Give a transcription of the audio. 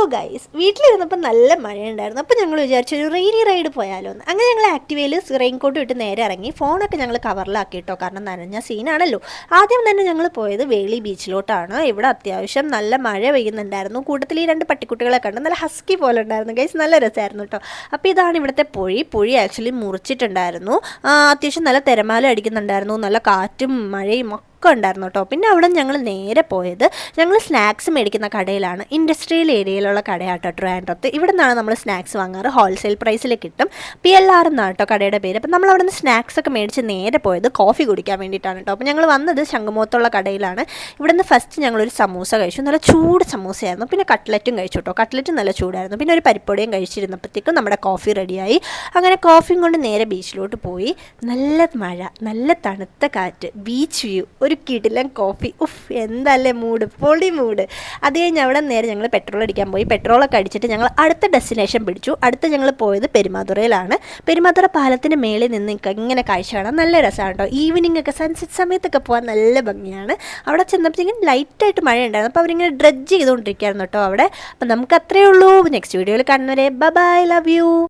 Hello guys, വീട്ടിലിരുന്നപ്പോൾ നല്ല മഴയുണ്ടായിരുന്നു. അപ്പോൾ ഞങ്ങൾ വിചാരിച്ചു ഒരു റെയിനി റൈഡ് പോയാലോ എന്ന്. അങ്ങനെ ഞങ്ങൾ ആക്ടിവയിൽ റെയിൻകോട്ട് ഇട്ട് നേരെ ഇറങ്ങി. ഫോണൊക്കെ ഞങ്ങൾ കവറിലാക്കി കേട്ടോ, കാരണം നനഞ്ഞ സീനാണല്ലോ. ആദ്യം തന്നെ ഞങ്ങൾ പോയത് വേളി ബീച്ചിലോട്ടാണ്. ഇവിടെ അത്യാവശ്യം നല്ല മഴ പെയ്യുന്നുണ്ടായിരുന്നു. കൂട്ടത്തിൽ ഈ രണ്ട് പട്ടിക്കുട്ടികളെ കണ്ട് നല്ല ഹസ്കി പോലെ ഉണ്ടായിരുന്നു ഗൈസ്, നല്ല രസമായിരുന്നു കേട്ടോ. അപ്പോൾ ഇതാണ് ഇവിടുത്തെ പൊഴി ആക്ച്വലി മുറിച്ചിട്ടുണ്ടായിരുന്നു. അത്യാവശ്യം നല്ല തിരമാല അടിക്കുന്നുണ്ടായിരുന്നു, നല്ല കാറ്റും മഴയും ഒക്കെ ഉണ്ടായിരുന്നു കേട്ടോ. പിന്നെ അവിടെ ഞങ്ങൾ നേരെ പോയത് ഞങ്ങൾ സ്നാക്സ് മേടിക്കുന്ന കടയിലാണ്. ഇൻഡസ്ട്രിയൽ ഏരിയയിലുള്ള കടയാട്ടോ ട്രിവാൻഡ്രത്ത്. ഇവിടെ നിന്നാണ് നമ്മൾ സ്നാക്സ് വാങ്ങാറ്, ഹോൾസെയിൽ പ്രൈസിൽ കിട്ടും. PLR എന്നാണ് കേട്ടോ കടയുടെ പേര്. അപ്പം നമ്മൾ അവിടെ നിന്ന് സ്നാക്സ് ഒക്കെ മേടിച്ച് നേരെ പോയത് കോഫി കുടിക്കാൻ വേണ്ടിയിട്ടാണ് കേട്ടോ. അപ്പോൾ ഞങ്ങൾ വന്നത് ശംഖുമുഖത്തുള്ള കടയിലാണ്. ഇവിടെ നിന്ന് ഫസ്റ്റ് ഞങ്ങളൊരു സമൂസ കഴിച്ചു, നല്ല ചൂട് സമൂസയായിരുന്നു. പിന്നെ കട്ട്ലറ്റും കഴിച്ചു കേട്ടോ, കട്ട്ലറ്റും നല്ല ചൂടായിരുന്നു. പിന്നെ ഒരു പരിപ്പൊടിയും കഴിച്ചിരുന്നപ്പോഴത്തേക്കും നമ്മുടെ കോഫി റെഡിയായി. അങ്ങനെ കോഫിയും കൊണ്ട് നേരെ ബീച്ചിലോട്ട് പോയി. നല്ല മഴ, നല്ല തണുത്ത കാറ്റ്, ബീച്ച് വ്യൂ, ഒരു കിടിലൻ കോഫി. എന്തല്ലേ മൂഡ്, പൊളി മൂഡ്. അത് കഴിഞ്ഞ് അവിടെ നേരെ ഞങ്ങൾ പെട്രോൾ അടിക്കാൻ പോയി. പെട്രോളൊക്കെ അടിച്ചിട്ട് ഞങ്ങൾ അടുത്ത ഡെസ്റ്റിനേഷൻ പിടിച്ചു. അടുത്ത് ഞങ്ങൾ പോയത് പെരുമാതുറയിലാണ്. പെരുമാതുറ പാലത്തിന് മേളിൽ നിന്ന് ഇങ്ങനെ കാഴ്ച കാണാൻ നല്ല രസമാണ് കേട്ടോ. ഈവനിങ് ഒക്കെ സൺസെറ്റ് സമയത്തൊക്കെ പോകാൻ നല്ല ഭംഗിയാണ്. അവിടെ ചെന്നപ്പോഴത്തേക്കും ലൈറ്റായിട്ട് മഴ ഉണ്ടായിരുന്നു. അപ്പോൾ അവരിങ്ങനെ ഡ്രഡ്ജ് ചെയ്തുകൊണ്ടിരിക്കുകയായിരുന്നു കേട്ടോ അവിടെ. അപ്പം നമുക്ക് അത്രയേ ഉള്ളൂ. നെക്സ്റ്റ് വീഡിയോയിൽ കാണുന്നവരെ ബൈ, ലവ് യു.